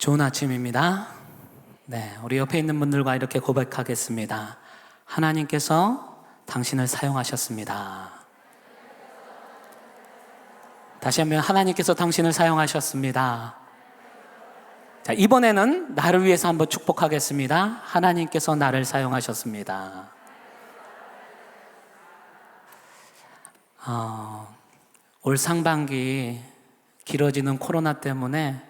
좋은 아침입니다. 네, 우리 옆에 있는 분들과 이렇게 고백하겠습니다. 하나님께서 당신을 사용하셨습니다. 다시 한번 하나님께서 당신을 사용하셨습니다. 자, 이번에는 나를 위해서 한번 축복하겠습니다. 하나님께서 나를 사용하셨습니다. 올 상반기 길어지는 코로나 때문에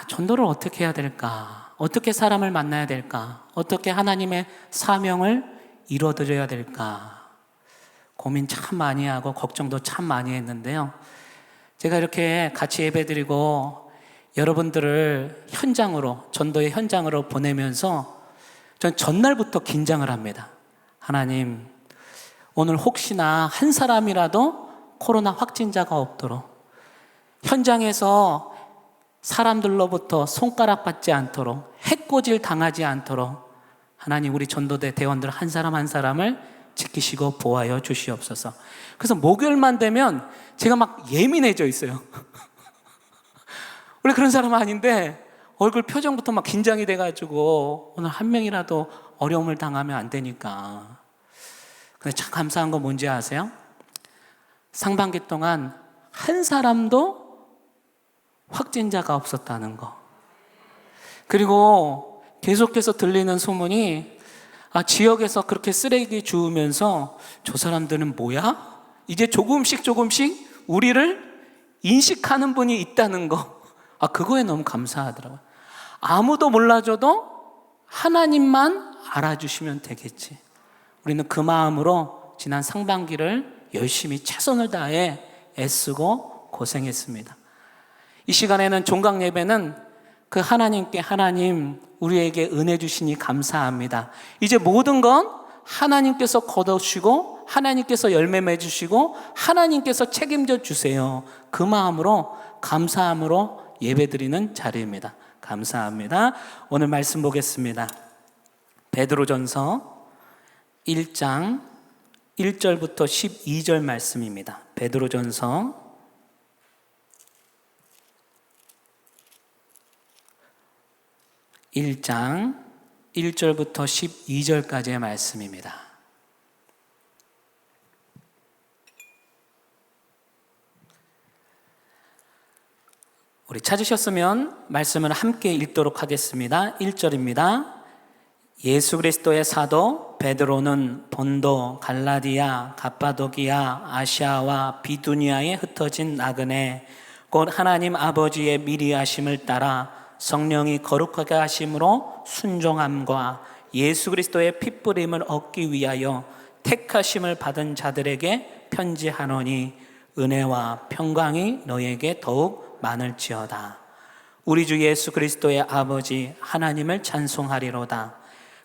전도를 어떻게 해야 될까? 어떻게 사람을 만나야 될까? 어떻게 하나님의 사명을 이루어드려야 될까? 고민 참 많이 하고 걱정도 참 많이 했는데요. 제가 이렇게 같이 예배드리고 여러분들을 현장으로, 전도의 현장으로 보내면서 전 전날부터 긴장을 합니다. 하나님, 오늘 혹시나 한 사람이라도 코로나 확진자가 없도록, 현장에서 사람들로부터 손가락 받지 않도록, 해코질 당하지 않도록 하나님, 우리 전도대 대원들 한 사람 한 사람을 지키시고 보호하여 주시옵소서. 그래서 목요일만 되면 제가 막 예민해져 있어요. 원래 그런 사람은 아닌데 얼굴 표정부터 막 긴장이 돼가지고 오늘 한 명이라도 어려움을 당하면 안 되니까. 근데 참 감사한 거 뭔지 아세요? 상반기 동안 한 사람도 확진자가 없었다는 거. 그리고 계속해서 들리는 소문이 지역에서 그렇게 쓰레기 주우면서 저 사람들은 뭐야? 이제 조금씩 우리를 인식하는 분이 있다는 거. 그거에 너무 감사하더라고요. 아무도 몰라줘도 하나님만 알아주시면 되겠지. 우리는 그 마음으로 지난 상반기를 열심히 최선을 다해 애쓰고 고생했습니다. 이 시간에는 종강 예배는 그 하나님께 하나님 우리에게 은혜 주시니 감사합니다. 이제 모든 건 하나님께서 거두시고 하나님께서 열매 맺으시고 하나님께서 책임져 주세요. 그 마음으로 감사함으로 예배드리는 자리입니다. 감사합니다. 오늘 말씀 보겠습니다. 베드로전서 1장 1절부터 12절 말씀입니다. 베드로전서 1장 1절부터 12절까지의 말씀입니다. 우리 찾으셨으면 말씀을 함께 읽도록 하겠습니다. 1절입니다. 예수 그리스도의 사도 베드로는 본도, 갈라디아, 갑바도기아, 아시아와 비두니아에 흩어진 나그네 곧 하나님 아버지의 미리 하심을 따라 성령이 거룩하게 하심으로 순종함과 예수 그리스도의 핏부림을 얻기 위하여 택하심을 받은 자들에게 편지하노니 은혜와 평강이 너에게 더욱 많을지어다. 우리 주 예수 그리스도의 아버지 하나님을 찬송하리로다.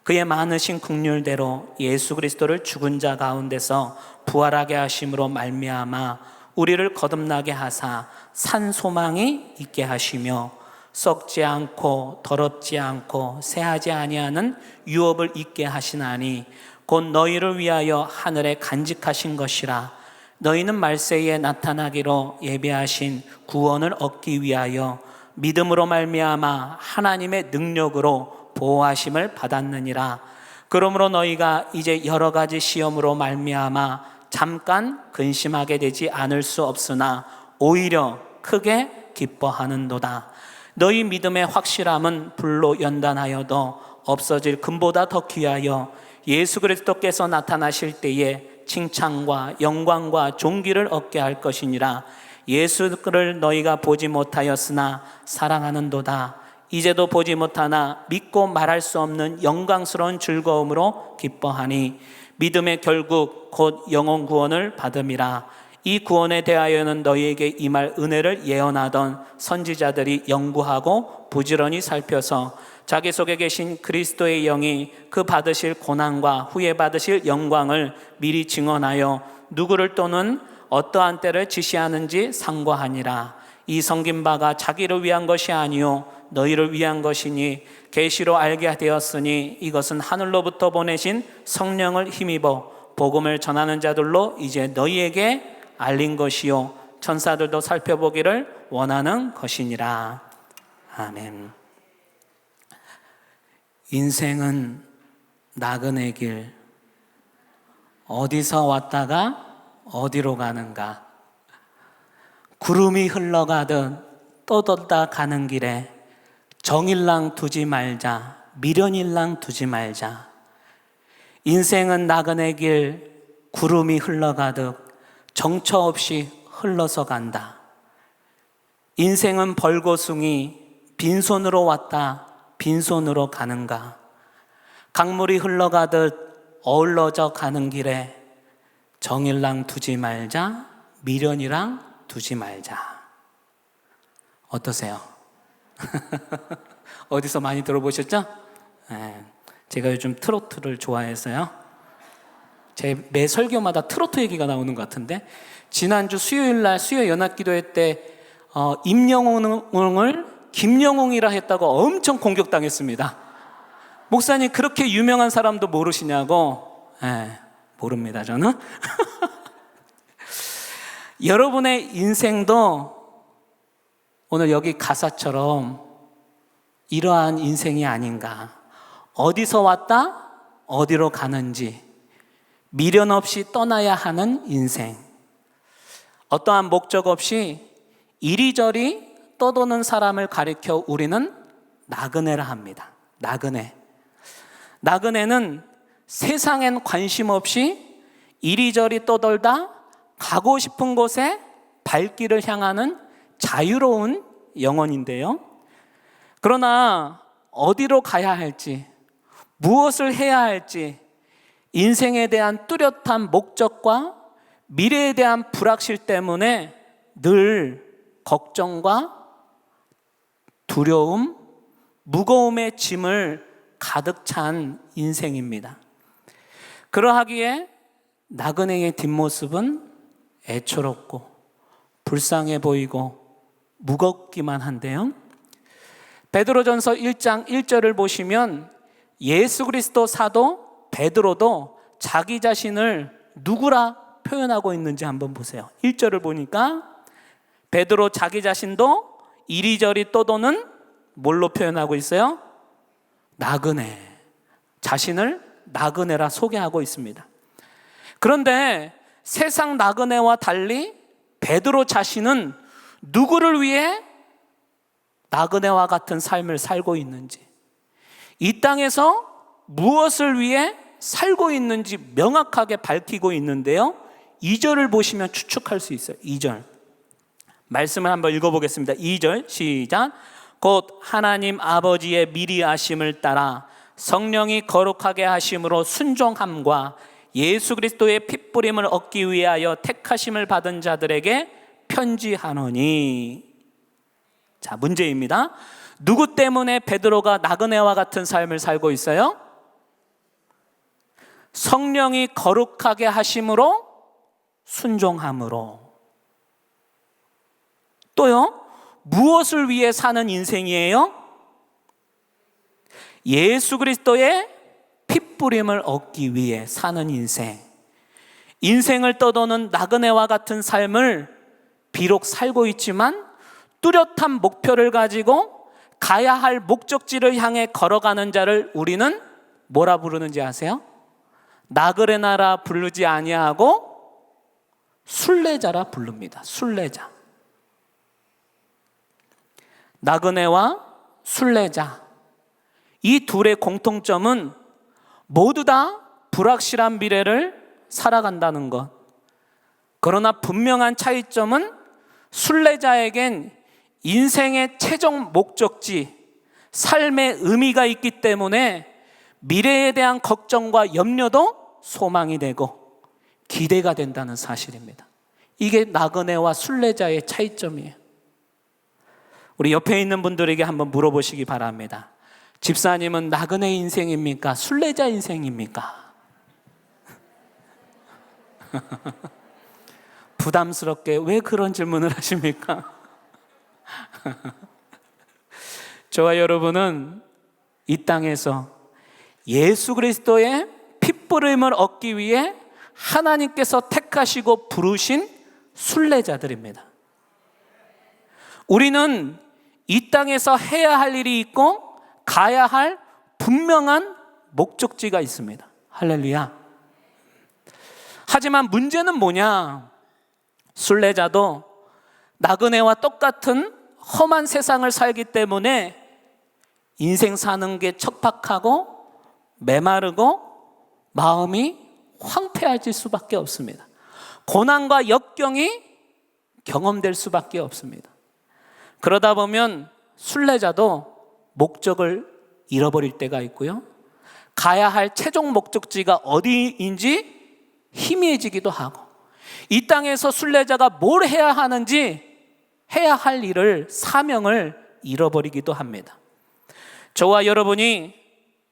그의 많으신 긍휼대로 예수 그리스도를 죽은 자 가운데서 부활하게 하심으로 말미암아 우리를 거듭나게 하사 산 소망이 있게 하시며 썩지 않고 더럽지 않고 새하지 아니하는 유업을 있게 하시나니 곧 너희를 위하여 하늘에 간직하신 것이라. 너희는 말세에 나타나기로 예비하신 구원을 얻기 위하여 믿음으로 말미암아 하나님의 능력으로 보호하심을 받았느니라. 그러므로 너희가 이제 여러 가지 시험으로 말미암아 잠깐 근심하게 되지 않을 수 없으나 오히려 크게 기뻐하는도다. 너희 믿음의 확실함은 불로 연단하여도 없어질 금보다 더 귀하여 예수 그리스도께서 나타나실 때에 칭찬과 영광과 존귀를 얻게 할 것이니라. 예수를 너희가 보지 못하였으나 사랑하는도다. 이제도 보지 못하나 믿고 말할 수 없는 영광스러운 즐거움으로 기뻐하니 믿음의 결국 곧 영혼 구원을 받음이라. 이 구원에 대하여는 너희에게 임할 은혜를 예언하던 선지자들이 연구하고 부지런히 살펴서 자기 속에 계신 그리스도의 영이 그 받으실 고난과 후에 받으실 영광을 미리 증언하여 누구를 또는 어떠한 때를 지시하는지 상고하니라. 이 섬긴 바가 자기를 위한 것이 아니요 너희를 위한 것이니 계시로 알게 되었으니 이것은 하늘로부터 보내신 성령을 힘입어 복음을 전하는 자들로 이제 너희에게 알린 것이요 천사들도 살펴보기를 원하는 것이니라. 아멘. 인생은 나그네 길, 어디서 왔다가 어디로 가는가. 구름이 흘러가듯 떠돌다 가는 길에 정일랑 두지 말자, 미련일랑 두지 말자. 인생은 나그네 길, 구름이 흘러가듯 정처 없이 흘러서 간다. 인생은 벌거숭이, 빈손으로 왔다 빈손으로 가는가. 강물이 흘러가듯 어울러져 가는 길에 정일랑 두지 말자, 미련이랑 두지 말자. 어떠세요? 어디서 많이 들어보셨죠? 제가 요즘 트로트를 좋아해서요. 제 매 설교마다 트로트 얘기가 나오는 것 같은데, 지난주 수요일날 수요 연합기도회 때 임영웅을 김영웅이라 했다고 엄청 공격당했습니다. 목사님 그렇게 유명한 사람도 모르시냐고. 모릅니다 저는. 여러분의 인생도 오늘 여기 가사처럼 이러한 인생이 아닌가. 어디서 왔다 어디로 가는지 미련 없이 떠나야 하는 인생. 어떠한 목적 없이 이리저리 떠도는 사람을 가리켜 우리는 나그네라 합니다. 나그네는 세상엔 관심 없이 이리저리 떠돌다 가고 싶은 곳에 발길을 향하는 자유로운 영혼인데요. 그러나 어디로 가야 할지, 무엇을 해야 할지, 인생에 대한 뚜렷한 목적과 미래에 대한 불확실 때문에 늘 걱정과 두려움, 무거움의 짐을 가득 찬 인생입니다. 그러하기에 나그네의 뒷모습은 애처롭고 불쌍해 보이고 무겁기만 한데요. 베드로전서 1장 1절을 보시면 예수 그리스도 사도 베드로도 자기 자신을 누구라 표현하고 있는지 한번 보세요. 1절을 보니까 베드로 자기 자신도 이리저리 떠도는 뭘로 표현하고 있어요? 나그네. 자신을 나그네라 소개하고 있습니다. 그런데 세상 나그네와 달리 베드로 자신은 누구를 위해 나그네와 같은 삶을 살고 있는지, 이 땅에서 무엇을 위해 살고 있는지 명확하게 밝히고 있는데요. 2절을 보시면 추측할 수 있어요. 2절 말씀을 한번 읽어보겠습니다. 2절 시작. 곧 하나님 아버지의 미리 아심을 따라 성령이 거룩하게 하심으로 순종함과 예수 그리스도의 핏부림을 얻기 위하여 택하심을 받은 자들에게 편지하노니. 자, 문제입니다. 누구 때문에 베드로가 나그네와 같은 삶을 살고 있어요? 성령이 거룩하게 하심으로, 순종함으로. 또요, 무엇을 위해 사는 인생이에요? 예수 그리스도의 핏부림을 얻기 위해 사는 인생. 인생을 떠도는 나그네와 같은 삶을 비록 살고 있지만 뚜렷한 목표를 가지고 가야 할 목적지를 향해 걸어가는 자를 우리는 뭐라 부르는지 아세요? 나그네라 부르지 아니하고 순례자라 부릅니다. 순례자. 나그네와 순례자, 이 둘의 공통점은 모두 다 불확실한 미래를 살아간다는 것. 그러나 분명한 차이점은 순례자에겐 인생의 최종 목적지, 삶의 의미가 있기 때문에 미래에 대한 걱정과 염려도 소망이 되고 기대가 된다는 사실입니다. 이게 나그네와 순례자의 차이점이에요. 우리 옆에 있는 분들에게 한번 물어보시기 바랍니다. 집사님은 나그네 인생입니까? 순례자 인생입니까? 부담스럽게 왜 그런 질문을 하십니까? 저와 여러분은 이 땅에서 예수 그리스도의 핏부림을 얻기 위해 하나님께서 택하시고 부르신 순례자들입니다. 우리는 이 땅에서 해야 할 일이 있고 가야 할 분명한 목적지가 있습니다. 할렐루야. 하지만 문제는 뭐냐? 순례자도 나그네와 똑같은 험한 세상을 살기 때문에 인생 사는 게 척박하고 메마르고 마음이 황폐해질 수밖에 없습니다. 고난과 역경이 경험될 수밖에 없습니다. 그러다 보면 순례자도 목적을 잃어버릴 때가 있고요, 가야 할 최종 목적지가 어디인지 희미해지기도 하고, 이 땅에서 순례자가 뭘 해야 하는지, 해야 할 일을, 사명을 잃어버리기도 합니다. 저와 여러분이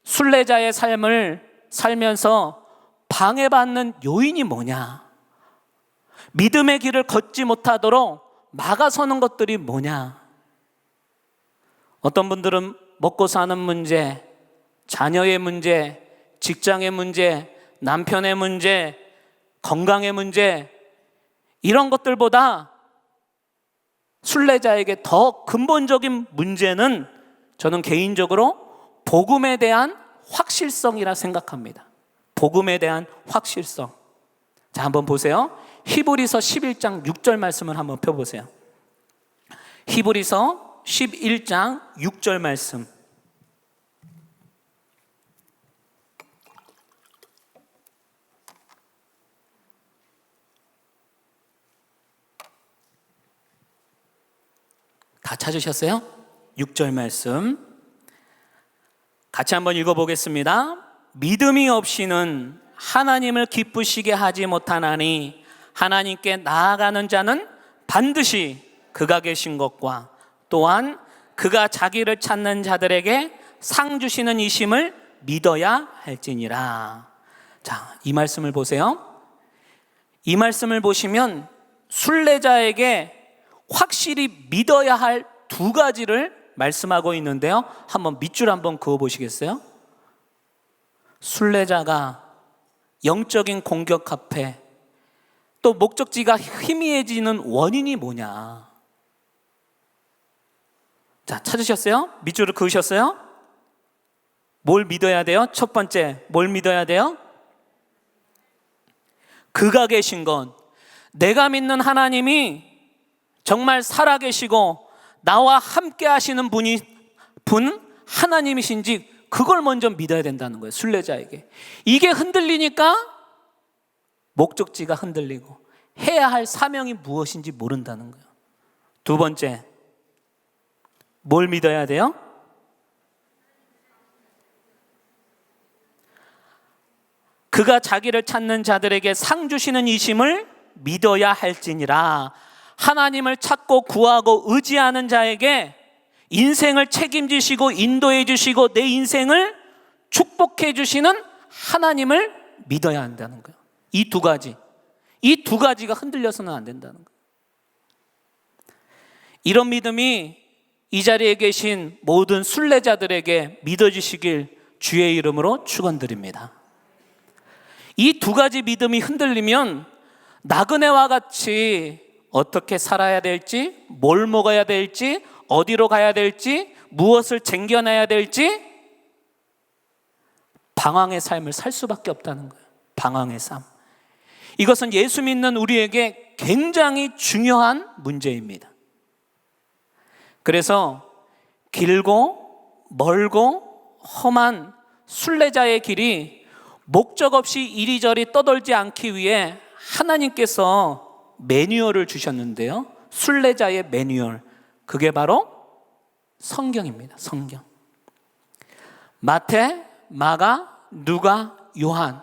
순례자의 삶을 살면서 방해받는 요인이 뭐냐? 믿음의 길을 걷지 못하도록 막아서는 것들이 뭐냐? 어떤 분들은 먹고 사는 문제, 자녀의 문제, 직장의 문제, 남편의 문제, 건강의 문제, 이런 것들보다 순례자에게 더 근본적인 문제는 저는 개인적으로 복음에 대한 확실성이라 생각합니다. 복음에 대한 확실성. 자, 한번 보세요. 히브리서 11장 6절 말씀을 한번 펴보세요. 히브리서 11장 6절 말씀. 다 찾으셨어요? 6절 말씀 같이 한번 읽어보겠습니다. 믿음이 없이는 하나님을 기쁘시게 하지 못하나니 하나님께 나아가는 자는 반드시 그가 계신 것과 또한 그가 자기를 찾는 자들에게 상 주시는 이심을 믿어야 할지니라. 자, 이 말씀을 보세요. 이 말씀을 보시면 순례자에게 확실히 믿어야 할 두 가지를 말씀하고 있는데요, 한번 밑줄 한번 그어 보시겠어요? 순례자가 영적인 공격 앞에 또 목적지가 희미해지는 원인이 뭐냐? 자, 찾으셨어요? 밑줄을 그으셨어요? 뭘 믿어야 돼요? 첫 번째, 뭘 믿어야 돼요? 그가 계신 건, 내가 믿는 하나님이 정말 살아계시고 나와 함께 하시는 분 하나님이신지, 그걸 먼저 믿어야 된다는 거예요. 순례자에게 이게 흔들리니까 목적지가 흔들리고 해야 할 사명이 무엇인지 모른다는 거예요. 두 번째, 뭘 믿어야 돼요? 그가 자기를 찾는 자들에게 상 주시는 이심을 믿어야 할지니라. 하나님을 찾고 구하고 의지하는 자에게 인생을 책임지시고 인도해 주시고 내 인생을 축복해 주시는 하나님을 믿어야 한다는 거예요. 이 두 가지가 흔들려서는 안 된다는 거예요. 이런 믿음이 이 자리에 계신 모든 순례자들에게 믿어지시길 주의 이름으로 축원드립니다. 이 두 가지 믿음이 흔들리면 나그네와 같이 어떻게 살아야 될지, 뭘 먹어야 될지, 어디로 가야 될지, 무엇을 챙겨내야 될지 방황의 삶을 살 수밖에 없다는 거예요. 방황의 삶. 이것은 예수 믿는 우리에게 굉장히 중요한 문제입니다. 그래서 길고 멀고 험한 순례자의 길이 목적 없이 이리저리 떠돌지 않기 위해 하나님께서 매뉴얼을 주셨는데요, 순례자의 매뉴얼, 그게 바로 성경입니다. 성경. 마태, 마가, 누가, 요한,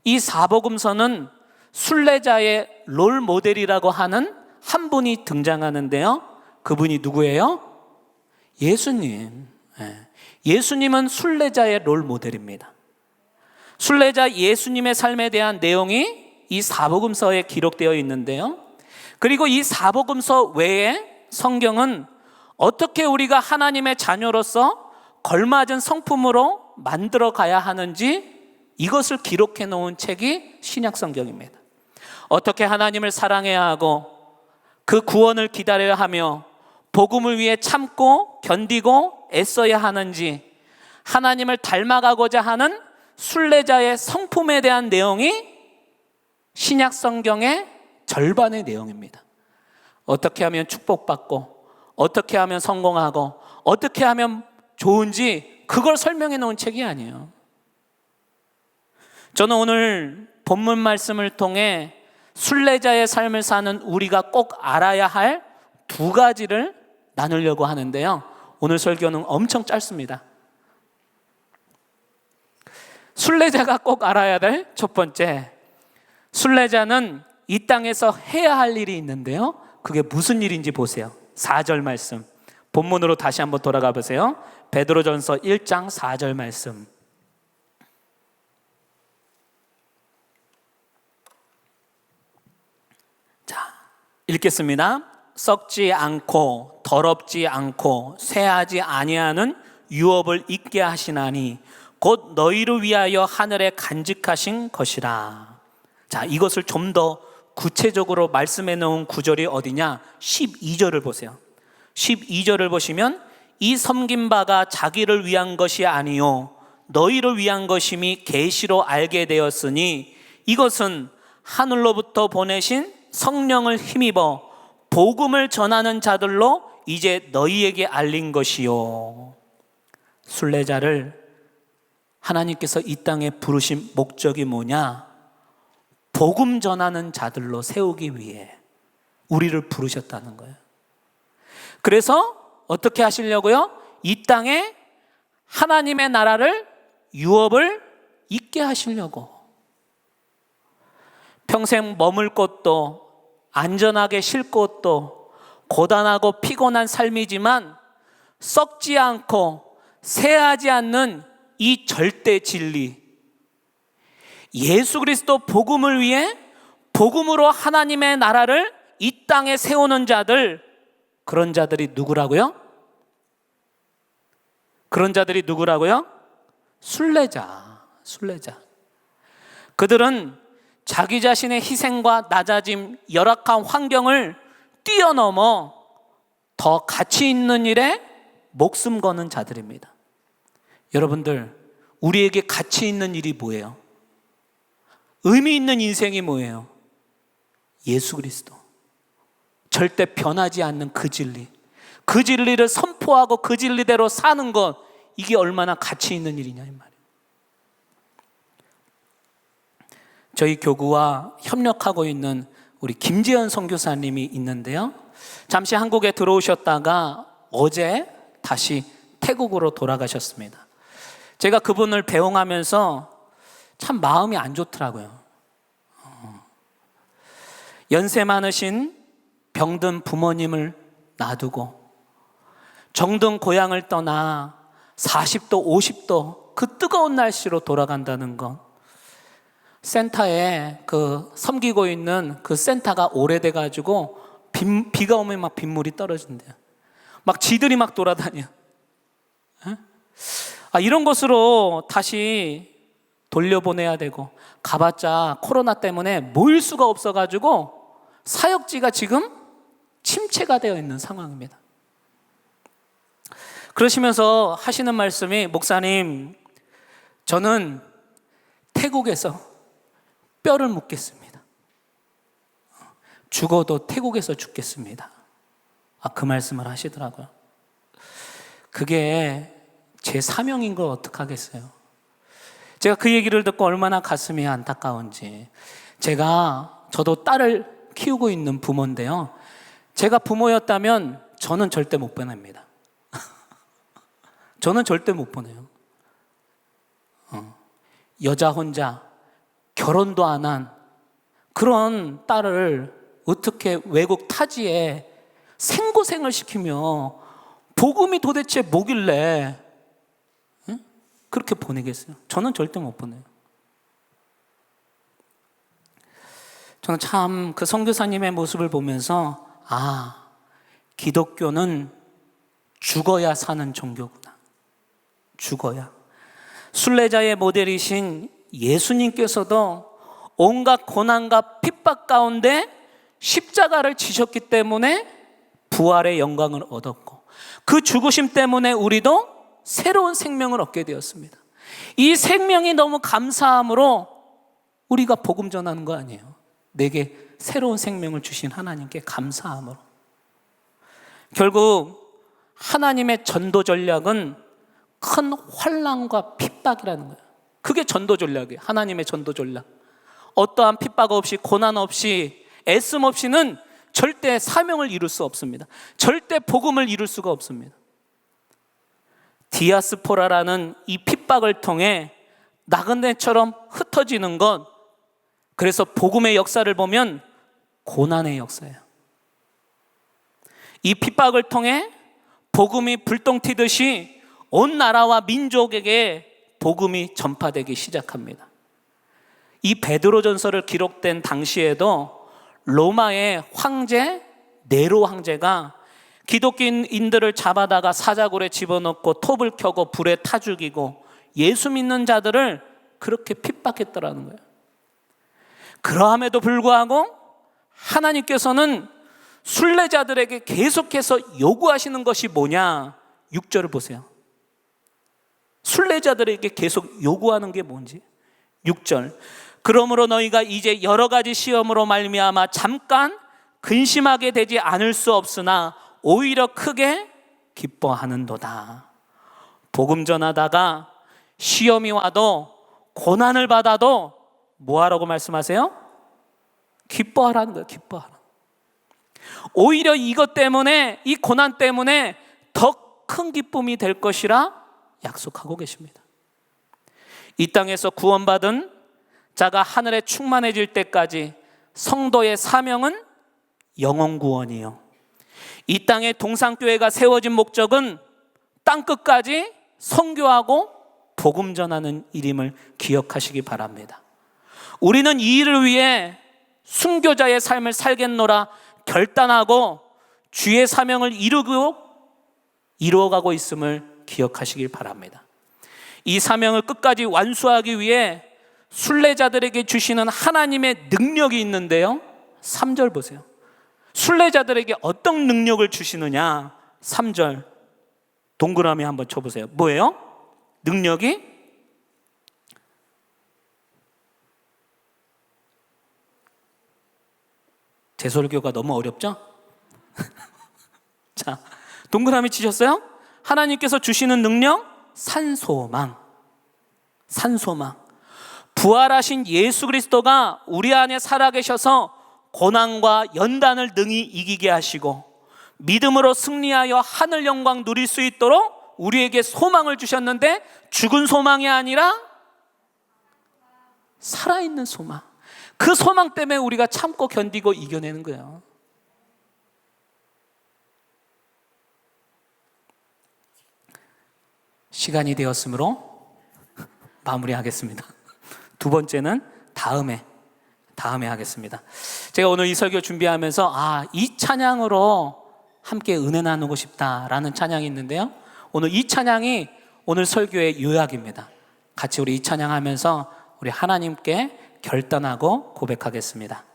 이 사복음서는 순례자의 롤 모델이라고 하는 한 분이 등장하는데요, 그분이 누구예요? 예수님. 예수님은 순례자의 롤 모델입니다. 순례자 예수님의 삶에 대한 내용이 이 사복음서에 기록되어 있는데요, 그리고 이 사복음서 외에 성경은 어떻게 우리가 하나님의 자녀로서 걸맞은 성품으로 만들어 가야 하는지 이것을 기록해 놓은 책이 신약 성경입니다. 어떻게 하나님을 사랑해야 하고 그 구원을 기다려야 하며 복음을 위해 참고 견디고 애써야 하는지, 하나님을 닮아가고자 하는 순례자의 성품에 대한 내용이 신약 성경의 절반의 내용입니다. 어떻게 하면 축복받고, 어떻게 하면 성공하고, 어떻게 하면 좋은지 그걸 설명해 놓은 책이 아니에요. 저는 오늘 본문 말씀을 통해 순례자의 삶을 사는 우리가 꼭 알아야 할 두 가지를 나누려고 하는데요. 오늘 설교는 엄청 짧습니다. 순례자가 꼭 알아야 될 첫 번째, 순례자는 이 땅에서 해야 할 일이 있는데요. 그게 무슨 일인지 보세요. 4절 말씀, 본문으로 다시 한번 돌아가 보세요. 베드로전서 1장 4절 말씀. 자, 읽겠습니다. 썩지 않고 더럽지 않고 쇠하지 아니하는 유업을 잊게 하시나니 곧 너희를 위하여 하늘에 간직하신 것이라. 자, 이것을 좀 더 구체적으로 말씀해 놓은 구절이 어디냐? 12절을 보세요. 12절을 보시면 이 섬긴 바가 자기를 위한 것이 아니요 너희를 위한 것임이 계시로 알게 되었으니 이것은 하늘로부터 보내신 성령을 힘입어 복음을 전하는 자들로 이제 너희에게 알린 것이요. 순례자를 하나님께서 이 땅에 부르신 목적이 뭐냐? 복음 전하는 자들로 세우기 위해 우리를 부르셨다는 거예요. 그래서 어떻게 하시려고요? 이 땅에 하나님의 나라를, 유업을 있게 하시려고. 평생 머물 곳도, 안전하게 쉴 곳도, 고단하고 피곤한 삶이지만 썩지 않고 쇠하지 않는 이 절대 진리, 예수 그리스도 복음을 위해 복음으로 하나님의 나라를 이 땅에 세우는 자들, 그런 자들이 누구라고요? 그런 자들이 누구라고요? 순례자. 그들은 자기 자신의 희생과 낮아짐, 열악한 환경을 뛰어넘어 더 가치 있는 일에 목숨 거는 자들입니다. 여러분들, 우리에게 가치 있는 일이 뭐예요? 의미 있는 인생이 뭐예요? 예수 그리스도. 절대 변하지 않는 그 진리, 그 진리를 선포하고 그 진리대로 사는 것, 이게 얼마나 가치 있는 일이냐 이 말이에요. 저희 교구와 협력하고 있는 우리 김재현 선교사님이 있는데요. 잠시 한국에 들어오셨다가 어제 다시 태국으로 돌아가셨습니다. 제가 그분을 배웅하면서 참 마음이 안 좋더라고요. 연세 많으신 병든 부모님을 놔두고 정든 고향을 떠나 40도, 50도 그 뜨거운 날씨로 돌아간다는 것. 센터에 그 섬기고 있는 그 센터가 오래돼가지고 비가 오면 막 빗물이 떨어진대요. 막 지들이 막 돌아다녀. 이런 곳으로 다시 돌려보내야 되고, 가봤자 코로나 때문에 모일 수가 없어가지고 사역지가 지금 침체가 되어 있는 상황입니다. 그러시면서 하시는 말씀이, 목사님, 저는 태국에서 뼈를 묻겠습니다. 죽어도 태국에서 죽겠습니다. 그 말씀을 하시더라고요. 그게 제 사명인 걸 어떡하겠어요. 제가 그 얘기를 듣고 얼마나 가슴이 안타까운지. 저도 딸을 키우고 있는 부모인데요. 제가 부모였다면 저는 절대 못 보냅니다. 저는 절대 못 보내요. 여자 혼자 결혼도 안 한 그런 딸을 어떻게 외국 타지에 생고생을 시키며 복음이 도대체 뭐길래 그렇게 보내겠어요? 저는 절대 못 보내요. 저는 참 그 선교사님의 모습을 보면서 기독교는 죽어야 사는 종교구나. 죽어야. 순례자의 모델이신 예수님께서도 온갖 고난과 핍박 가운데 십자가를 지셨기 때문에 부활의 영광을 얻었고, 그 죽으심 때문에 우리도 새로운 생명을 얻게 되었습니다. 이 생명이 너무 감사함으로 우리가 복음 전하는 거 아니에요. 내게 새로운 생명을 주신 하나님께 감사함으로. 결국 하나님의 전도 전략은 큰 환난과 핍박이라는 거예요. 그게 전도 전략이에요. 하나님의 전도 전략. 어떠한 핍박 없이, 고난 없이, 애씀 없이는 절대 사명을 이룰 수 없습니다. 절대 복음을 이룰 수가 없습니다. 디아스포라라는 이 핍박을 통해 나그네처럼 흩어지는 것, 그래서 복음의 역사를 보면 고난의 역사예요. 이 핍박을 통해 복음이 불똥 튀듯이 온 나라와 민족에게 복음이 전파되기 시작합니다. 이 베드로전서를 기록된 당시에도 로마의 황제 네로 황제가 기독교인들을 잡아다가 사자굴에 집어넣고 톱을 켜고 불에 타 죽이고 예수 믿는 자들을 그렇게 핍박했더라는 거예요. 그러함에도 불구하고 하나님께서는 순례자들에게 계속해서 요구하시는 것이 뭐냐? 6절을 보세요. 순례자들에게 계속 요구하는 게 뭔지. 6절. 그러므로 너희가 이제 여러 가지 시험으로 말미암아 잠깐 근심하게 되지 않을 수 없으나 오히려 크게 기뻐하는도다. 복음 전하다가 시험이 와도 고난을 받아도 뭐하라고 말씀하세요? 기뻐하라는 거예요. 기뻐하라. 오히려 이것 때문에, 이 고난 때문에 더 큰 기쁨이 될 것이라 약속하고 계십니다. 이 땅에서 구원받은 자가 하늘에 충만해질 때까지 성도의 사명은 영혼 구원이요, 이 땅에 동산교회가 세워진 목적은 땅끝까지 선교하고 복음 전하는 일임을 기억하시기 바랍니다. 우리는 이 일을 위해 순교자의 삶을 살겠노라 결단하고 주의 사명을 이루어가고 있음을 기억하시길 바랍니다. 이 사명을 끝까지 완수하기 위해 순례자들에게 주시는 하나님의 능력이 있는데요, 3절 보세요. 순례자들에게 어떤 능력을 주시느냐? 3절 동그라미 한번 쳐보세요. 뭐예요? 능력이 제 설교가 너무 어렵죠? 자, 동그라미 치셨어요? 하나님께서 주시는 능력, 산소망. 산소망. 부활하신 예수 그리스도가 우리 안에 살아계셔서 고난과 연단을 능히 이기게 하시고 믿음으로 승리하여 하늘 영광 누릴 수 있도록 우리에게 소망을 주셨는데, 죽은 소망이 아니라 살아있는 소망. 그 소망 때문에 우리가 참고 견디고 이겨내는 거예요. 시간이 되었으므로 마무리하겠습니다. 두 번째는 다음에 하겠습니다. 제가 오늘 이 설교 준비하면서 이 찬양으로 함께 은혜 나누고 싶다라는 찬양이 있는데요, 오늘 이 찬양이 오늘 설교의 요약입니다. 같이 우리 이 찬양하면서 우리 하나님께 결단하고 고백하겠습니다.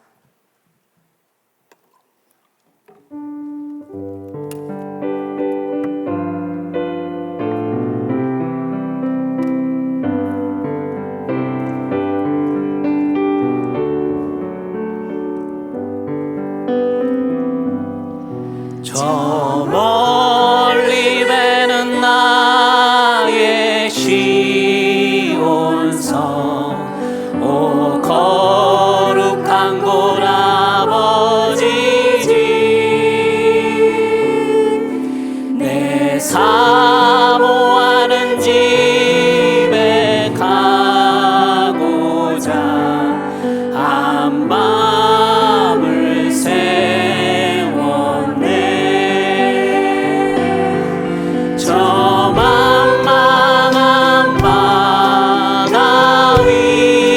저 멀리 배는 나의 시온성, 오 거룩한 곳 아버지 집, 내 사모하는 집에 가고자 한밤을 세웠네. 저 만만한 바다 위에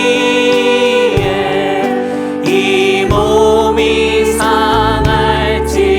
이 몸이 상할지라도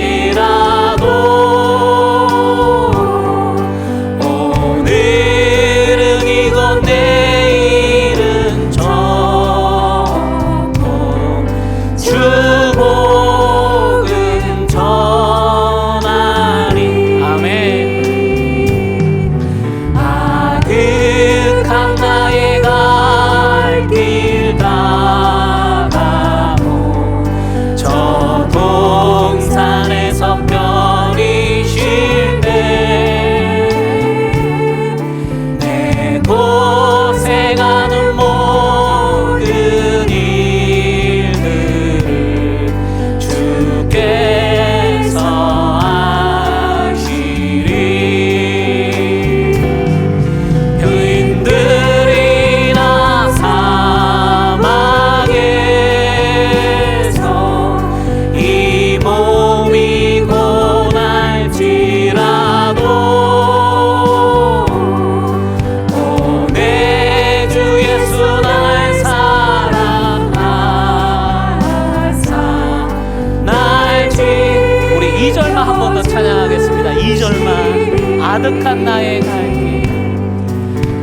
아득한 나의 갈 길,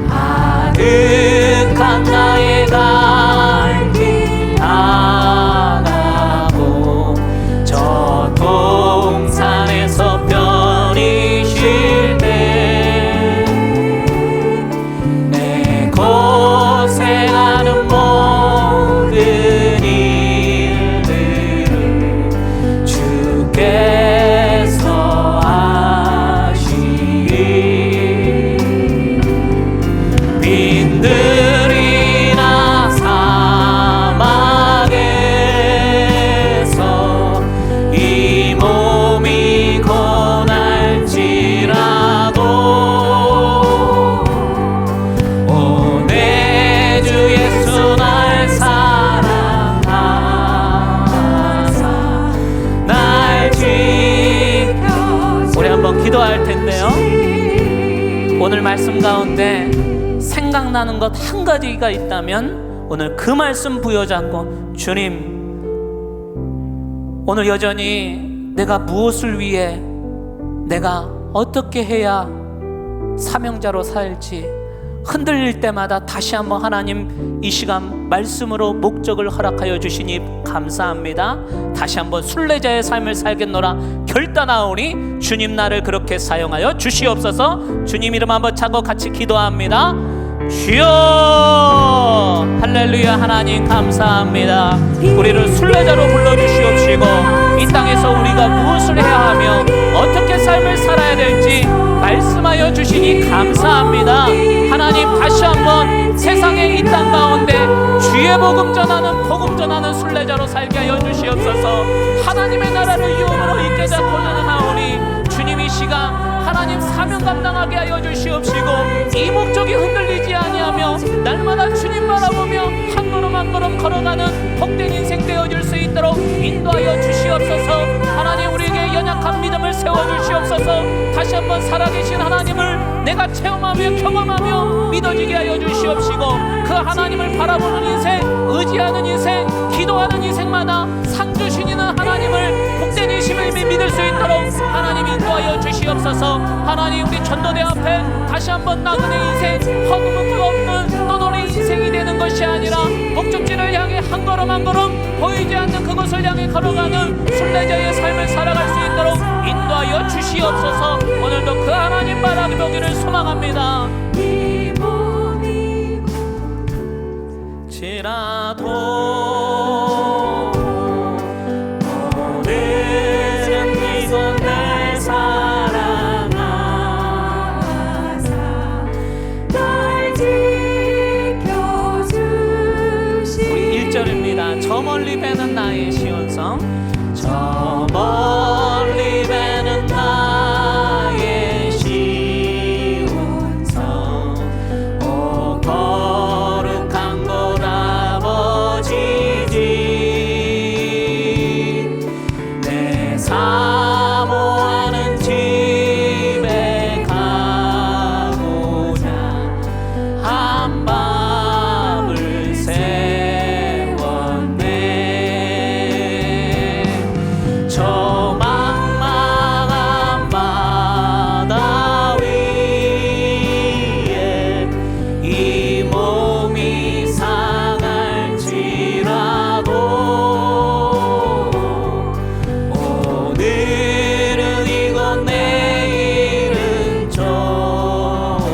아득한 나의 갈 길 나가고 저 동산에서 편히 쉴 때 내 고생하는 모든 일들을 주께서 아시리. 빈들이나 사막에서 이 몸이 고날지라도 오 내 주 예수 날 사랑하사 날 지켜. 우리 한번 기도할 텐데요, 오늘 말씀 가운데 생각나는 것 한 가지가 있다면 오늘 그 말씀 부여잡고, 주님, 오늘 여전히 내가 무엇을 위해, 내가 어떻게 해야 사명자로 살지 흔들릴 때마다 다시 한번 하나님 이 시간 말씀으로 목적을 허락하여 주시니 감사합니다. 다시 한번 순례자의 삶을 살겠노라 결단하오니 주님 나를 그렇게 사용하여 주시옵소서. 주님 이름 한번 차고 같이 기도합니다. 주여, 할렐루야. 하나님 감사합니다. 우리를 순례자로 불러주시옵시고 이 땅에서 우리가 무엇을 해야 하며 어떻게 삶을 살아야 될지 말씀하여 주시니 감사합니다. 하나님 다시 한번 세상의 이 땅 가운데 주의 복음 전하는 순례자로 살게 하여 주시옵소서. 하나님의 나라를 유업으로 있게 잡고 나아오니 주님 이 시간 하나님 사명 감당하게 하여 주시옵시고 이 목적이 흔들리지 아니하며 날마다 주님 바라보며 한 걸음 한 걸음 걸어가는 복된 인생 되어줄 수 있도록 인도하여 주시옵소서. 하나님 우리에게 연약한 믿음을 세워주시옵소서. 다시 한번 살아계신 하나님을 내가 체험하며 경험하며 믿어지게 하여 주시옵시고 그 하나님을 바라보는 인생, 의지하는 인생, 기도하는 인생마다 상 주시는 하나님을 복된 인심을 믿을 수 있도록 하나님 인도하여 주시옵소서. 하나님 우리 전도대 앞에 다시 한번 나그네 인생, 허구문그 없는 떠돌이 인생이 되는 것이 아니라 목적지를 향해 한 걸음 한 걸음 보이지 않는 그곳을 향해 걸어가는 순례자의 삶을 살아갈 수 있도록 인도하여 주시옵소서. 오늘도 그 하나님 바라기 보기를 소망합니다. 지라도 오늘은 이곳 날 사랑하사 날 지켜주시. 우리 1절입니다. 저 멀리 배는 나의 시온성, 저 멀리 배는 나의 시온성, 오 거룩한 곳 아버지지. 내 사모하는 집에 가고자 한 밤을 세웠네. 저 망망한 바다 위에 이 몸이 상할지라도 오늘은 이곳 내일은 저곳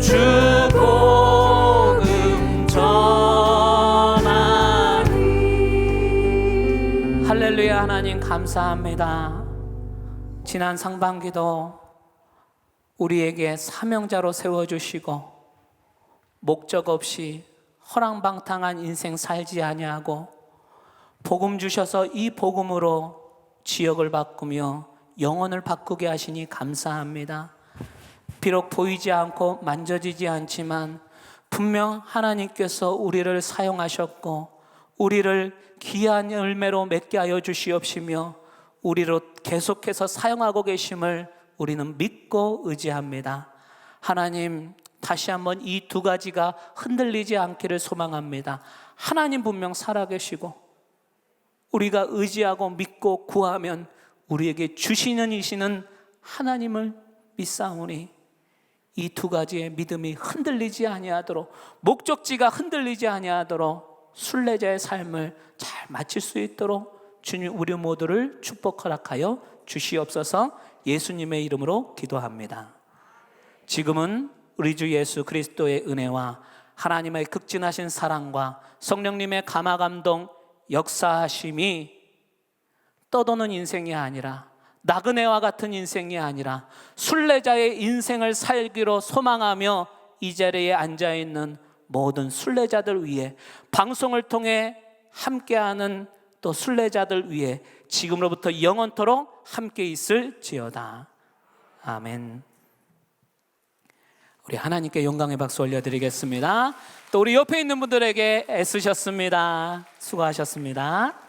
주 복음 전하리. 할렐루야. 하나님 감사합니다. 지난 상반기도 우리에게 사명자로 세워주시고 목적 없이 허랑방탕한 인생 살지 아니하고 복음 주셔서 이 복음으로 지역을 바꾸며 영혼을 바꾸게 하시니 감사합니다. 비록 보이지 않고 만져지지 않지만 분명 하나님께서 우리를 사용하셨고 우리를 귀한 열매로 맺게 하여 주시옵시며 우리로 계속해서 사용하고 계심을 우리는 믿고 의지합니다. 하나님 다시 한번 이 두 가지가 흔들리지 않기를 소망합니다. 하나님 분명 살아계시고 우리가 의지하고 믿고 구하면 우리에게 주시는 이시는 하나님을 믿사오니 이 두 가지의 믿음이 흔들리지 아니하도록, 목적지가 흔들리지 아니하도록 순례자의 삶을 잘 마칠 수 있도록 주님 우리 모두를 축복 허락하여 주시옵소서. 예수님의 이름으로 기도합니다. 지금은 우리 주 예수 그리스도의 은혜와 하나님의 극진하신 사랑과 성령님의 감화 감동 역사하심이 떠도는 인생이 아니라, 나그네와 같은 인생이 아니라 순례자의 인생을 살기로 소망하며 이 자리에 앉아있는 모든 순례자들 위해, 방송을 통해 함께하는 또 순례자들 위해 지금으로부터 영원토록 함께 있을지어다. 아멘. 우리 하나님께 영광의 박수 올려드리겠습니다. 또 우리 옆에 있는 분들에게 애쓰셨습니다. 수고하셨습니다.